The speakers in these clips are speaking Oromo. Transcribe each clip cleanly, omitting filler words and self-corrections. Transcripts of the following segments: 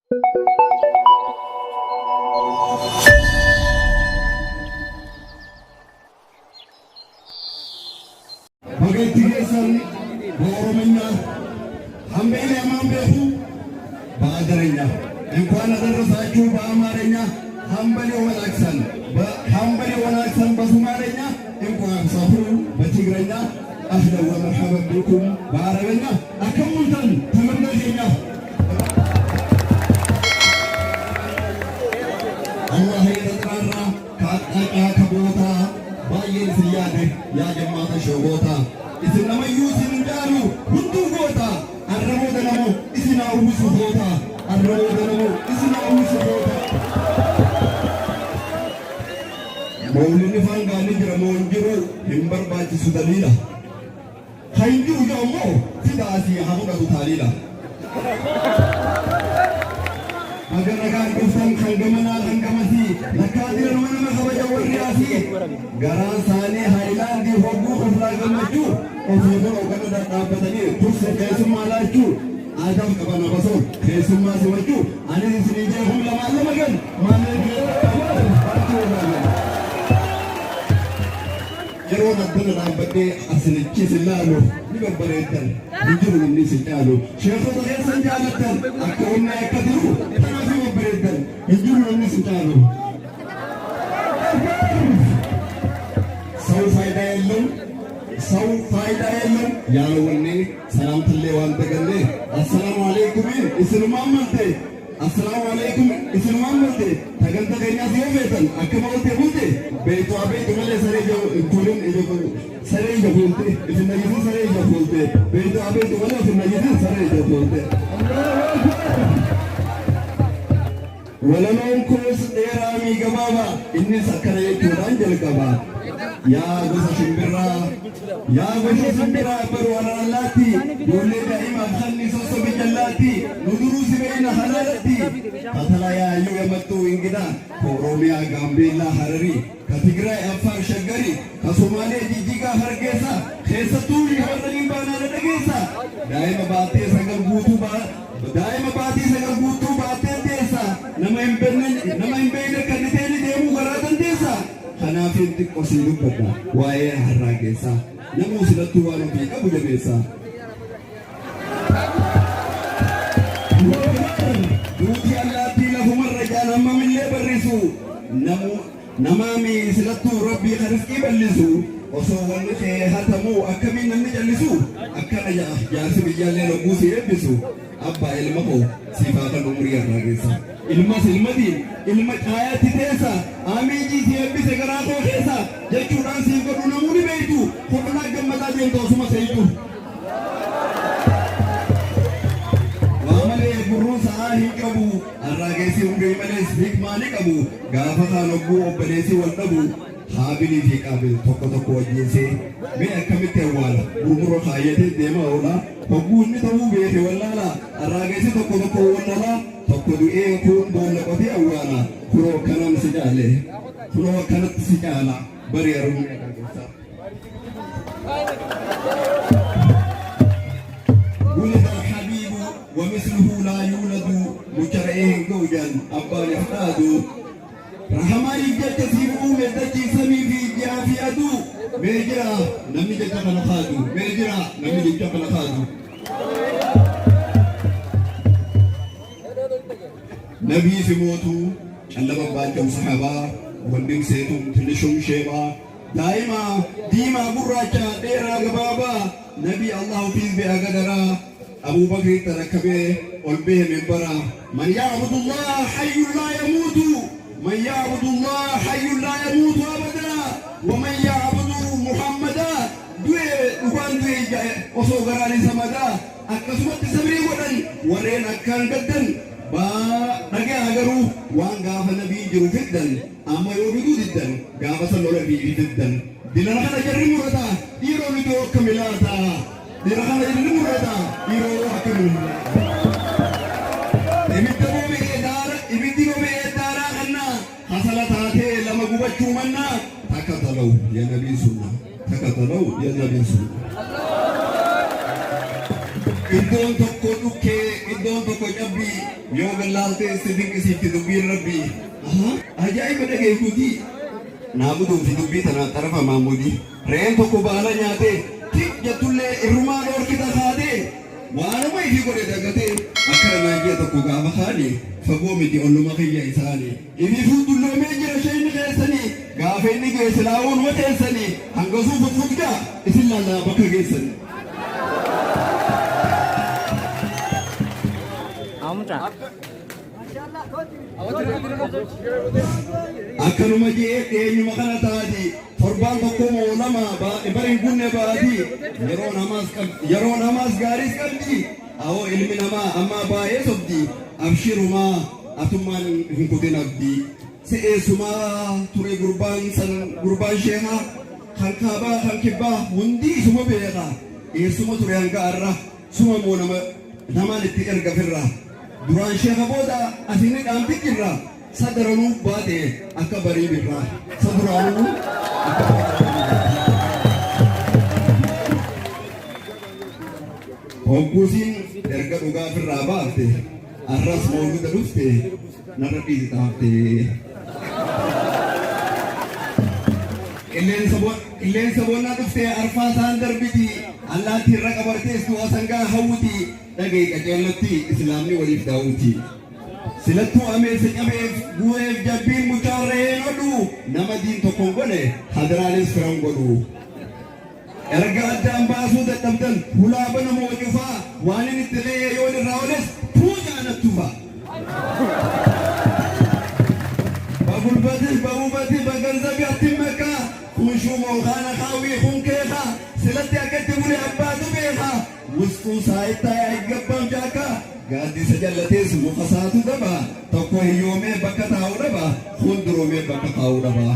بغيت يسأل بورمنا هم بين أمام بيهو بادرنا إن كان درساتو بأمارنا هم بلي ولا أكسن بسمارنا إن كان سافروا بتجرنا أهلا ومرحبا بكم بعربنا أكملتن تمنى الله يرضى كاتاكا كبوتا باين سياده يا جماعة شوبوتا إذن ما يوسف دارو هندو بوتا الرمو دنمو إذن أوبس بوتا الرمو دنمو إذن أوبس بوتا مولي فانغا نجر مونجرو همبر باجي سدليلا خينجو يومو سداسي حمودا تاليلا agar nagaan dhuftan kan gamanaa kan gamasii lakkaatiran manama kabaja warriyaasii garaan saanii haayilaandii hogguu oflaa gammachuu ofii bira ogana dhadhaabbatanii turse keessummaa laachuu aadaaf qaban abasoon keessummaa simachuu anis isinii jee hum lamaan lama gan maalee yeroo addana dhaabbadhee asinichis ilaalu ni babbareeddan hijiru inni si caalu sheekota keessan jaalattan akka onnee akka tiru tanaafii babbareeddan hijiru inni si caalu ሰው ፋይዳ የለም ያለ ወኔ ሰላምትሌ ዋንተገሌ አሰላሙ አለይኩም እስልማን መልቴ السلام عليكم اسم محمد تجنت كينيا سيوفيتن أكمل تبوتي بيتو أبي كمل سريجو كلون سريجو بولتي اسم نجيب سريجو بولتي بيتو أبي كمل اسم نجيب سريجو بولتي ولا نوم كوس إيرامي كبابا إني سكري كوران جلكبا يا غوث شمبرا يا غوث شمبرا بروانا لاتي يولي دائما خلني سوسو بجلاتي ندروس بين حلالتي قتلا يا يوغا متو إنجدا كوروميا غامبيلا حرري كتغرى أفار شغري كسومالي جيجيغا هرگيسا خيستوري هرني بانا ردگيسا دائما باتي سنگر بوتو دائما باتي سنگر بوتو باتي ديسا نما إمبين كنتيني ديمو غرادن ديسا خنافين تقوسي لبدا وايه هرگيسا نمو سلطو وانو في أبو جبيسا دوتي اللاتي لهم الرجال أما من لي برسو نمامي سلطو ربي خرسكي بلسو وصوّن هتمو أكمين نجلسو أكنا جاسم جالي نبوسي يبسو أبا إلمكو صفات الأمري الرئيسة إلمس إلمدين إلمك آيات تيسا آمي جيسي يبسي قراتو كيسا جيشوران سيفر نموني بيتو خبنا جمتا جنتو سما سيتو وعملي بروس آهي كبو الرئيسي أمري مليس حكماني كبو غافتا نبو أبنيسي والنبو حابلي في قابل توكو وجيسي من أكمل والا بمرو خايتي ديما ولا فقول نتبو بيتي ولا لا الراجسي توكو ولا توكو إيه كون بولا قتي أولا فرو كلام سجاله فرو كانت سجالا بري أروم ولد الحبيب ومثله لا يولد مجرئه زوجا أبا يحتاج رحماني جت سيبو مدتي سمي في جافي أدو ميجرا نمي جت خلقادو ميجرا نمي جت خلقادو نبي سموتو علم باجم صحابة وندم سيتم تلشم شيبا دائما ديما براجا ديرا غبابا نبي الله فيز بأقدرا أبو بكر تركبه والبه من برا من يعبد الله حي لا يموت من يعبد الله حي لا يموت أبدا ومن يعبد محمدا دوان وصوغراني سمدا أكسمت سمري ودن ورين أكان قدن با نجا أجرو وان غاف النبي جرو فدن أما يوبدو ددن غاف سلو النبي ددن دينا خنا جري مرتا يرو ندو كملاتا دينا خنا جري مرتا يرو كملاتا إمتبو بيدار إمتبو بيدار خنا حصلتاته لما قبضوا منا تكتلوا يا نبي سنة تكتلوا يا نبي سنة إدون يوم تكو جبي يوم اللالتي سيدك سيفتي دبير ربي أجايب لك يكودي نابدو في دبي تنا طرف مامودي رين تكو بالا نياتي تيك جتولي الرمان اور كتا خادي وانا ما يفي قولي دقاتي أكرا ناجي تكو غابا خالي فقومي دي أولو مخيّا إساني إذي فوتو اللو ميجي رشين غيساني غافيني غيسلاون وتيساني هنغزو فتفوتكا إسلا لا بكا غيساني akkanuma jee eenyuma kana taati torbaan tokko moo lama bariin kunne baati yeroo namaas gaariis qabdi awoo ilmi namaa amma baay'ee sobdi abshirumaa atummaan hin kutin abdi se'eessumaa ture gurbaan sheekaa kan kaabaa kan kibbaa hundi isuma beeka eessuma ture hanga arra suma moo namaan itti erga firra duraan sheeka booda asini dhaambikirra sadaranuu baate akka barii birraa saduraanuu akka honkuusiin erga dhugaa firraa baafte arras moolguda dhufte narra dhiisi taafte qilleensa bonnaa dhufte arfaa isaan darbiti allaatti irra qabartees du'a sangaa hawwiti dhagee qaceellatti islaamni waliif daawuti silattuu ameessa qabeef gu'eef jabbiin mucaarreen odhu nama diin tokkon godhe hadiraanis firan godhu erga addaan baasuu dadhabdan hulaa bana moo cufaa waan inni itti leeyee yoo irraa oles puujaanattufa bagulbatis bahubatis baganzabi attimmeka kunshumoo kaana kaawwii kun keeka silatti akkatti bule abbaatu beeka wustuu saayittaa eeggabbam jaaka gaaddisa jallatees muka saatu dhaba tokko hiyyoomee bakka taa'u dhaba hunduroomee bakka taa'u dhaba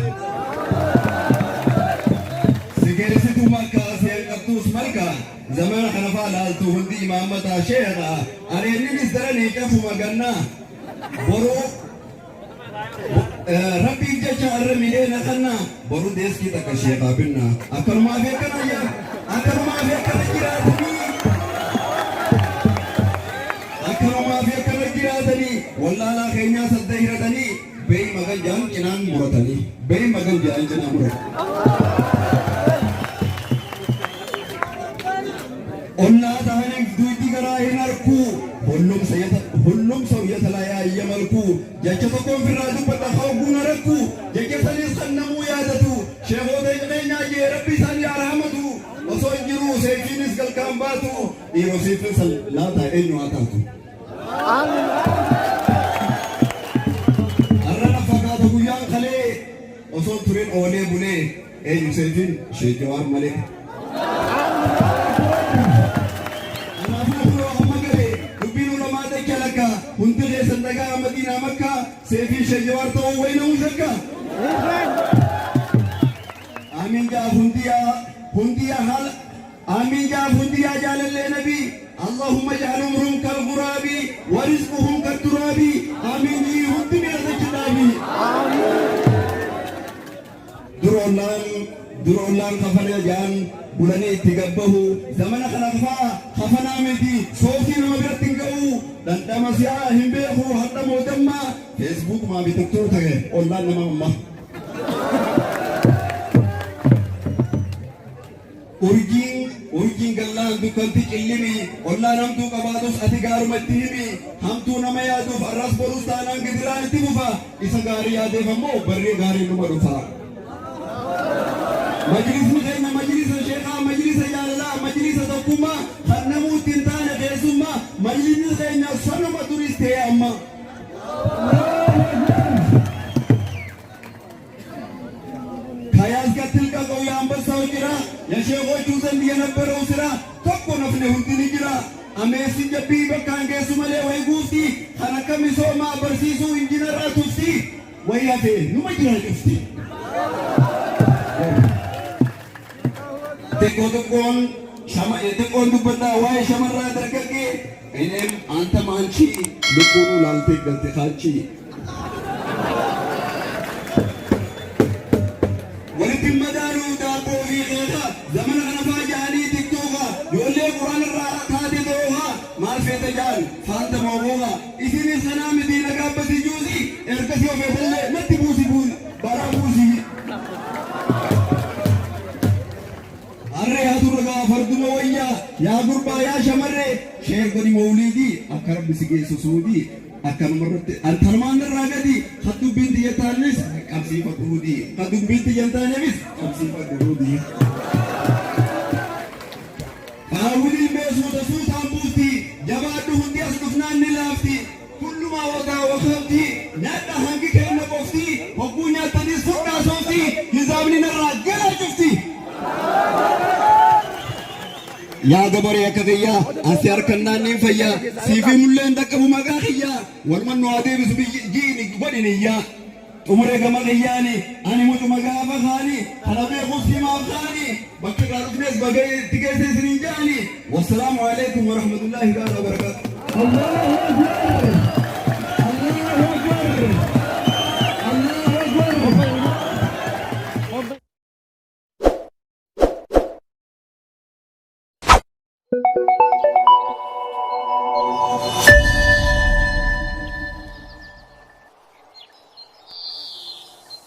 sigeersitu makka seen qabtuus malka zamana kanafaa laaltu hundi imaammataa sheeka areenninis daranii cafuma gannaa boroo rabbiif jecha arra miidheena kanna boru deeskii takka sheekaa binna akkanumaaf akkana jiraatanii wallaalaa keenyaa sadda hiratanii beey magan jaan cinaan muratanii beey magan jaan cinaan muratanii ollaa tahaniif duuti garaa hin arkuu hullumsa yatalayaa iyyamalkuu jecha tokkoon firraa dubbata hawguuna rakkuu jecha saniis kan namuu yaadatu sheekoota jireenyaa jee rabbi isaanii arahamatu osoo hin jiruu seefiinis galkaan baatu dhiiroo seefin san laata eenyu haa taatu arrana fakkaata guyyaan kalee osoo turin oolee bulee eenyu seefin Sheek Jawaar malee hundi keessan dhagaa madiinaa makkaa seefii Sheek Jawaar ta'uu wayna'uu shakka amiin jaaf hundiyaa haala amiin jaaf hundiyaa jaalallee nabii allahumma ja'al umruhum kal ghuraabi wa rizquhum kad turaabi amiin jii hundi mi'asachiidhaafi duroollaan kafana jaan bulanii itti gabbahu zamana kanafaa kafanaa miti soofii nama biratti hin ga'u dhandhama si'aa hin beeku hadha mootummaa feesbuuk maa bitattuu ta'e ollaan nama amma urjiin gallaan dukkanti qillimi ollaa namtuu qabaatus ati gaaruma itti himi hamtuu nama yaaduuf arras borus taanaan gidiraan itti bufa isa gaarii yaadeef ammoo barree gaarii numa dhufa majlisni keenya majlisa sheekaa majlisa jaalalaa majlisa tokkummaa kan namuu ittiin taane keessummaa majlisni keenya sanuma duris ta'e amma kayaas gattilqa qawyaa ambassaa jira yasheekochuu zandi የነበረው ስራ tokko nafne hundi ni jira ameessi jabbii bakkaan geessu malee way guutti kan akka misoomaa barsiisuu injiinaraa tufti way hafe numa jira cufti xiqqoon dubbataa waa'ee shamarraa dargaggee enem anta maanchi lubbuunu laaltee galte kaachi walitti madaanuu daabboo fi qeeqa zamana kana faa jahanii tiktooka yoollee quraan irraa taate dooha maal feete jaan faanta موضوعا إذن السلام دين قابة جوزي إركسي وفيت الله نتي بوسي بارا بوسي أرى يا درغا فرد مويا يا غربا يا شمرة شيخ بني مولدي أكرم بسيجي سسودي أكرم مرت أنترمان الرجدي خدو بنت يتانس كمسي فكرودي خدو بنت ينتانس كمسي فكرودي أولي بيسوت سوت أمبوتي جبادو هندي أسقفنا نلافتي كل ما وقع وخمتي نادا هنگي كأنه بفتي وقونا تنيس فوقنا صوتي يزامني نراجع شفتي يا جبر يا كذيا أسيار كنا نفيا سيفي ملين دكبو مغاخيا والمن نوادي بس بيجيني بدينيا عمره كما غياني أنا موت مغافا خاني أنا بيخوصي ما خاني بكي كارفنس بكي تكيسي سنجاني والسلام عليكم ورحمة الله وبركاته. الله أكبر.